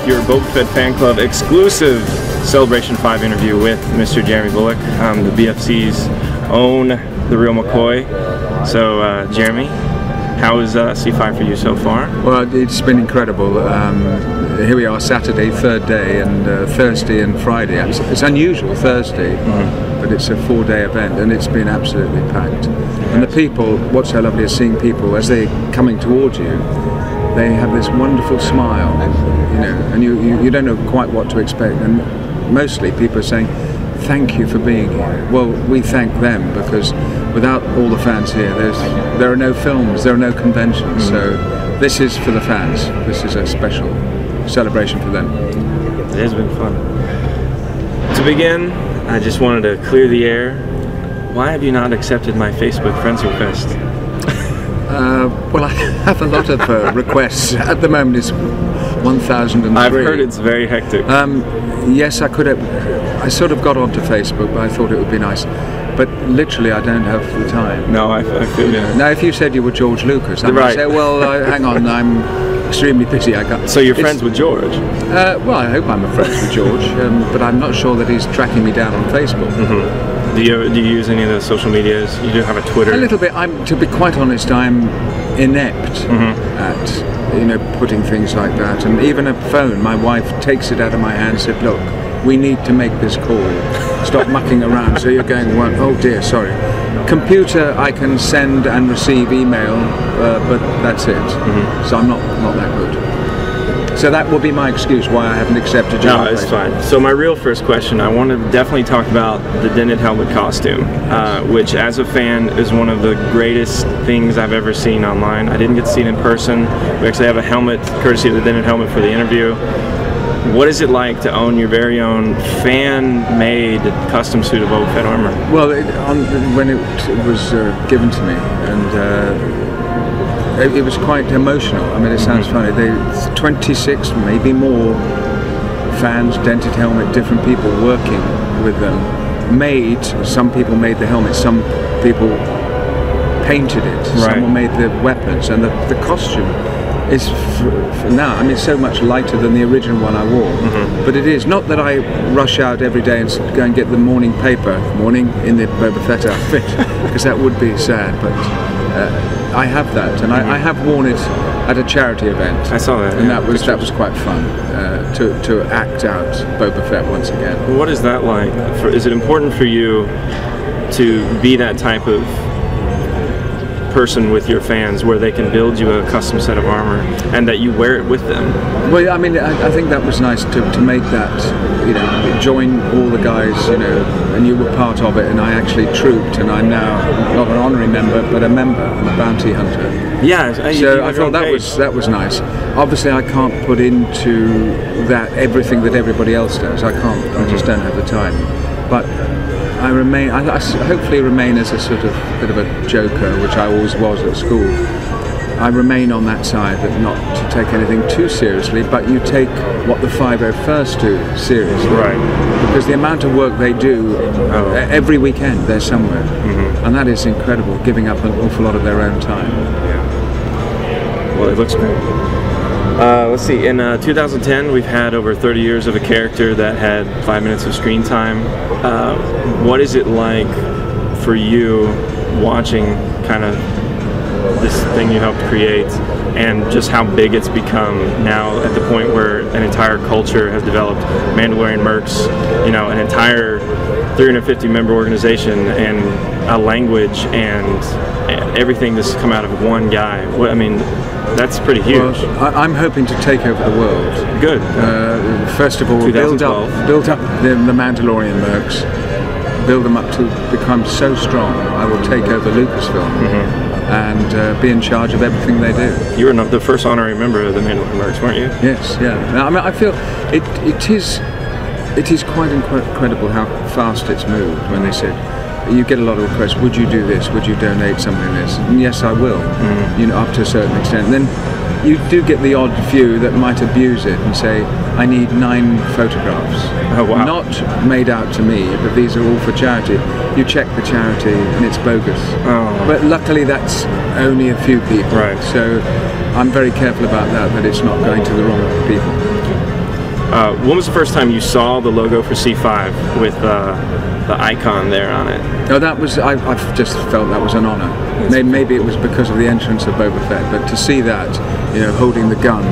with your Boba Fett Fan Club exclusive Celebration 5 interview with Mr. Jeremy Bulloch, the BFC's own The Real McCoy. So, Jeremy, how is C5 for you so far? Well, it's been incredible. Here we are, Saturday, third day, and Thursday and Friday. It's unusual, Thursday, but it's a 4-day event, and it's been absolutely packed. And the people, what's so lovely is seeing people as they're coming towards you. They have this wonderful smile, you know, and you don't know quite what to expect. And mostly people are saying, "Thank you for being here." Well, we thank them, because without all the fans here, there are no films, there are no conventions. So this is for the fans. This is a special celebration for them. It has been fun. To begin, I just wanted to clear the air. Why have you not accepted my Facebook friends request? Well, I have a lot of requests. At the moment it's 1,003. I've heard it's very hectic. Yes, I could have. I sort of got onto Facebook, but I thought it would be nice. But literally, I don't have the time. No, I feel you. Now, if you said you were George Lucas, I might say, well, hang on, I'm extremely busy. I got. So you're friends with George? Well, I hope I'm friends with George, but I'm not sure that he's tracking me down on Facebook. Do you use any of the social medias? You do have a Twitter? A little bit. To be quite honest, I'm inept at putting things like that. And even a phone, my wife takes it out of my hand and said, "Look, we need to make this call. Stop mucking around." So you're going, well, oh dear, sorry. Computer, I can send and receive email, but that's it. So I'm not that good. So that will be my excuse why I haven't accepted you. No, it's fine. So my real first question, I want to definitely talk about the dented helmet costume, which as a fan is one of the greatest things I've ever seen online. I didn't get to see it in person. We actually have a helmet, courtesy of the dented helmet, for the interview. What is it like to own your very own fan-made custom suit of Boba Fett armor? Well, when it was given to me, and it was quite emotional. I mean, it sounds funny. 26, maybe more, fans, dented helmet, different people working with them. Some people made the helmet, some people painted it, someone made the weapons, and the costume is for now, I mean, so much lighter than the original one I wore. But it is not that I rush out every day and go and get the morning paper, in the Boba Fett outfit, because that would be sad. But I have that, and I have worn it at a charity event. I saw that, and that was quite fun to act out Boba Fett once again. What is that like? Is it important for you to be that type of person with your fans, where they can build you a custom set of armor and that you wear it with them? Well, I mean, I think that was nice to make that, join all the guys, and you were part of it, and I actually trooped, and I'm now not an honorary member, but a member. I'm a bounty hunter. Yeah, so I thought that was nice. Obviously, I can't put into that everything that everybody else does. I can't. I just don't have the time. But I hopefully remain as a sort of bit of a joker, which I always was at school. I remain on that side, but not to take anything too seriously, but you take what the 501st do seriously. Right. Because the amount of work they do, every weekend they're somewhere. And that is incredible, giving up an awful lot of their own time. Yeah. Well, it looks great. Let's see, in 2010 we've had over 30 years of a character that had 5 minutes of screen time. What is it like for you watching kind of this thing you helped create, and just how big it's become now, at the point where an entire culture has developed, Mandalorian mercs, an entire 350 member organization, and a language, and everything that's come out of one guy? I mean, that's pretty huge. Well, I'm hoping to take over the world. Good. First of all, build up the Mandalorian mercs, build them up to become so strong. I will take over Lucasfilm and be in charge of everything they do. You were the first honorary member of the Mandalorian mercs, weren't you? Yes. Yeah. I mean, I feel it is quite incredible how fast it's moved. When they said, you get a lot of requests, would you do this, would you donate something like this? And yes, I will, up to a certain extent. And then you do get the odd few that might abuse it and say, I need 9 photographs. Oh, wow. Not made out to me, but these are all for charity. You check the charity and it's bogus. Oh. But luckily that's only a few people. Right. So I'm very careful about that it's not going to the wrong people. When was the first time you saw the logo for C5 with the icon there on it? No, that was, I've just felt that was an honour. Maybe it was because of the entrance of Boba Fett, but to see that, you know, holding the gun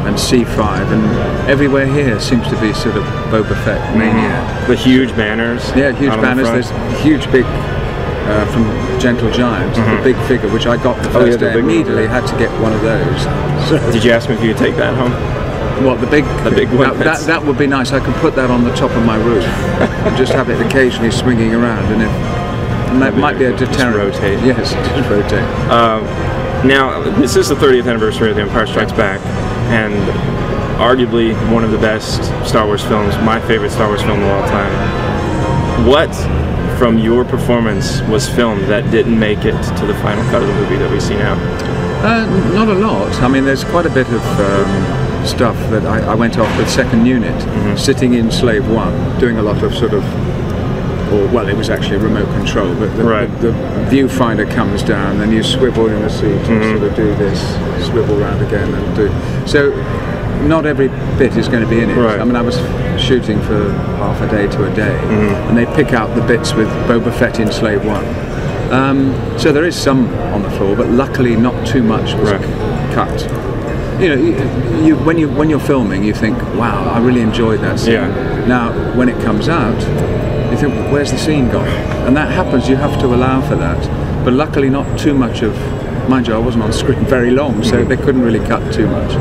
and C5, and everywhere here seems to be sort of Boba Fett mania. The huge banners. Yeah, huge banners. There's huge big, from Gentle Giant, the big figure, which I got the first day. Immediately had to get one of those. So, did you ask me if you could take that home? What, the big one? That would be nice. I could put that on the top of my roof and just have it occasionally swinging around, and that might be a deterrent. Just rotate. Yes, just rotate. Now, this is the 30th anniversary of The Empire Strikes Back, and arguably one of the best Star Wars films, my favorite Star Wars film of all time. What from your performance was filmed that didn't make it to the final cut of the movie that we see now? Not a lot. I mean, there's quite a bit of stuff that I went off with second unit, sitting in Slave 1, doing a lot of sort of, well, it was actually remote control, but the viewfinder comes down, then you swivel in the seat and sort of do this, swivel round again and do. So not every bit is going to be in it. I mean, I was shooting for half a day to a day, and they pick out the bits with Boba Fett in Slave 1. So there is some on the floor, but luckily not too much was cut. You know, when you're filming, you think, wow, I really enjoyed that scene. Now, when it comes out, you think, where's the scene gone? And that happens, you have to allow for that. But luckily not too much of, mind you, I wasn't on screen very long, so they couldn't really cut too much.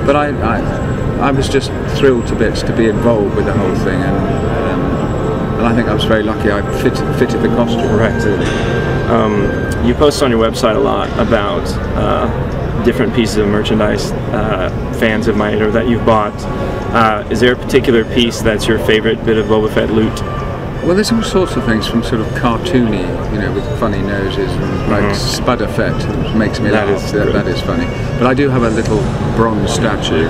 But I was just thrilled to bits to be involved with the whole thing, and I think I was very lucky I fitted the costume. You post on your website a lot about different pieces of merchandise fans have made or that you've bought. Is there a particular piece that's your favorite bit of Boba Fett loot? Well, there's all sorts of things from sort of cartoony, you know, with funny noses, and like Spudder Fett, which makes me laugh. That is funny. But I do have a little bronze statue,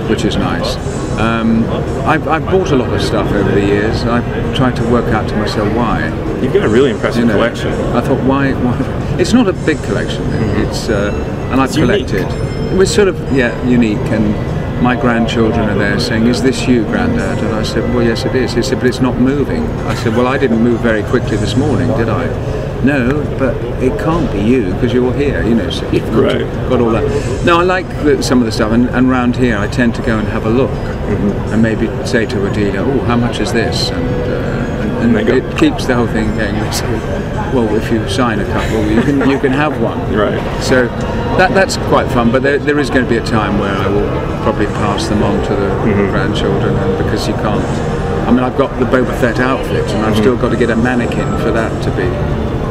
which is nice. I've bought a lot of stuff over the years. I've tried to work out to myself why. You've got a really impressive collection. I thought, why? It's not a big collection. It's and I've collected. Unique. It was sort of unique, and my grandchildren are there saying, "Is this you, Grandad?" And I said, "Well, yes, it is." He said, "But it's not moving." I said, "Well, I didn't move very quickly this morning, did I?" "No, but it can't be you because you're here, you know." So you've got all that. No, I like some of the stuff, and around here I tend to go and have a look, and maybe say to a dealer, "Oh, how much is this?" And it keeps the whole thing going. They say, "Well, if you sign a couple, you can have one." So that's quite fun. But there is going to be a time where I will probably pass them on to the grandchildren, because you can't. I mean, I've got the Boba Fett outfit, and I've still got to get a mannequin for that to be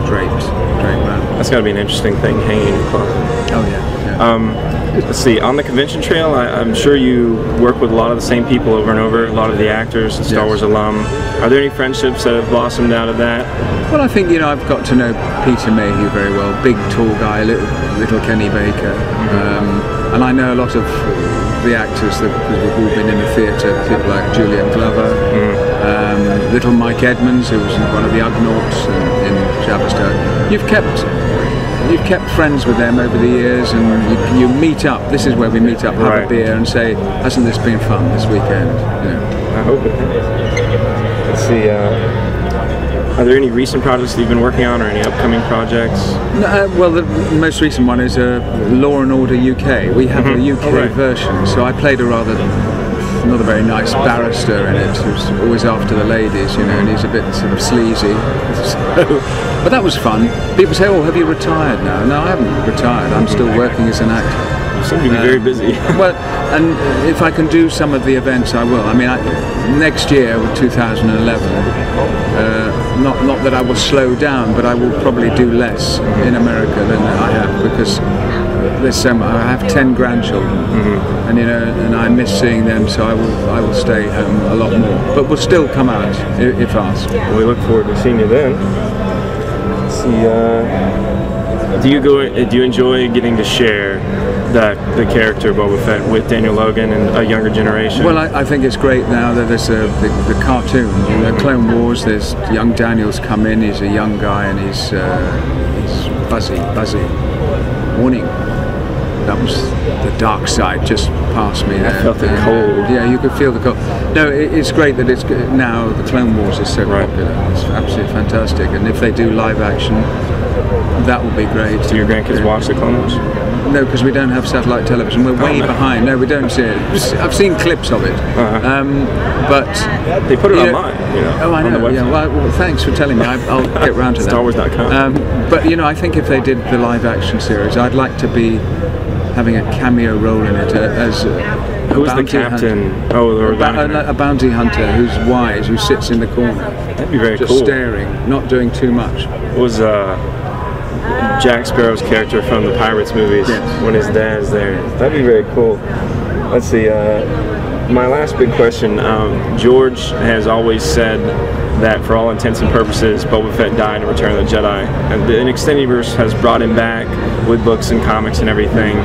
draped around. That's got to be an interesting thing hanging in your closet. Oh yeah. Let's see, on the convention trail, I'm sure you work with a lot of the same people over and over, a lot of the actors, Star Wars alum. Are there any friendships that have blossomed out of that? Well, I think, you know, I've got to know Peter Mayhew very well, big, tall guy, little Kenny Baker. And I know a lot of the actors that have all been in the theatre, people like Julian Glover, little Mike Edmonds, who was one of the Ugnaughts in Jabba's Day. You've kept friends with them over the years, and you meet up. This is where we meet up, have a beer, and say, "Hasn't this been fun this weekend?" You know. I hope it has. Let's see. Are there any recent projects that you've been working on, or any upcoming projects? No, well, the most recent one is Law and Order UK. We have a UK version, so I played not a very nice barrister in it, who's always after the ladies, you know, and he's a bit sort of sleazy. But that was fun. People say, "Oh, have you retired now?" No, I haven't retired. I'm still working as an actor. You seem to be very busy. Well, and if I can do some of the events, I will. I mean, next year, 2011, not that I will slow down, but I will probably do less in America than I have, because there's so much. I have 10 grandchildren, and you know, and I miss seeing them, so I will stay home a lot more. But we'll still come out if asked. We look forward to seeing you then. Let's see. Do you enjoy getting to share the character Boba Fett with Daniel Logan and a younger generation? Well, I think it's great now that there's the cartoon, the Clone Wars. There's young Daniel's come in. He's a young guy, and he's buzzy. Morning. that was the dark side just past me there. I felt it cold. Yeah, you could feel the cold. No, it's great that it's now the Clone Wars is so popular. It's absolutely fantastic. And if they do live action, that would be great. Do your grandkids watch the Clone Wars? No, because we don't have satellite television. We're way behind. No, we don't see it. I've seen clips of it, but they put it online. You know, oh, I know. Yeah. Well, thanks for telling me. I'll get round to that. StarWars.com. But you know, I think if they did the live-action series, I'd like to be having a cameo role in it as who's the captain? A bounty hunter who's wise, who sits in the corner. That'd be very just cool. Staring, not doing too much. Was Jack Sparrow's character from the Pirates movies when his dad's there? That'd be very cool. Let's see. My last big question. George has always said that for all intents and purposes, Boba Fett died in Return of the Jedi, and the extended universe has brought him back with books and comics and everything.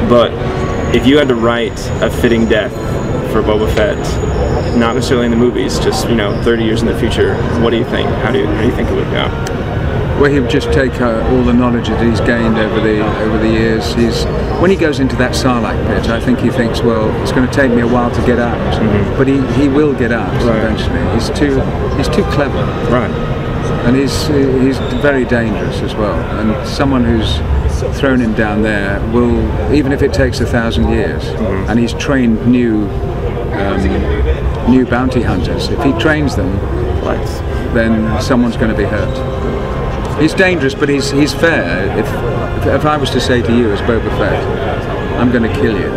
But if you had to write a fitting death for Boba Fett, not necessarily in the movies, just 30 years in the future, what do you think? How do you think it would go? Well, he would just take all the knowledge that he's gained over the years. When he goes into that Sarlacc pit, I think he thinks, well, it's going to take me a while to get out, but he will get out eventually. He's too clever, and he's very dangerous as well. And someone who's thrown him down there will, even if it takes 1,000 years, and he's trained new bounty hunters. If he trains them, then someone's going to be hurt. He's dangerous, but he's fair. If I was to say to you as Boba Fett, I'm going to kill you,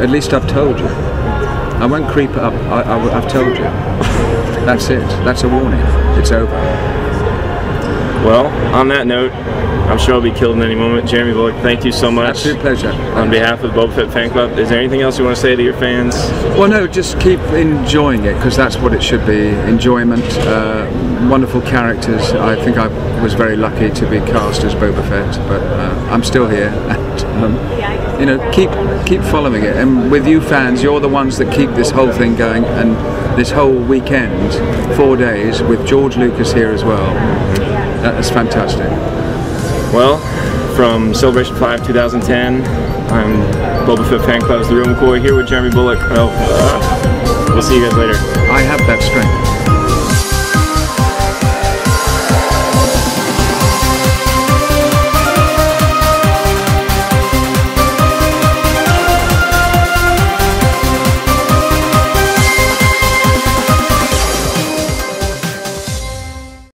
at least I've told you. I won't creep up. I've told you. That's it. That's a warning. It's over. Well, on that note, I'm sure I'll be killed in any moment. Jeremy Bulloch, thank you so much. Absolute pleasure. On behalf of the Boba Fett Fan Club, is there anything else you want to say to your fans? Well, no, just keep enjoying it, because that's what it should be. Enjoyment, wonderful characters. I think I was very lucky to be cast as Boba Fett, but I'm still here. And, keep following it. And with you fans, you're the ones that keep this whole thing going, and this whole weekend, 4 days, with George Lucas here as well. That's fantastic. Well, from Celebration 5 2010, I'm Boba Fett Fan Club's The Real McCoy, here with Jeremy Bulloch. We'll see you guys later. I have that strength.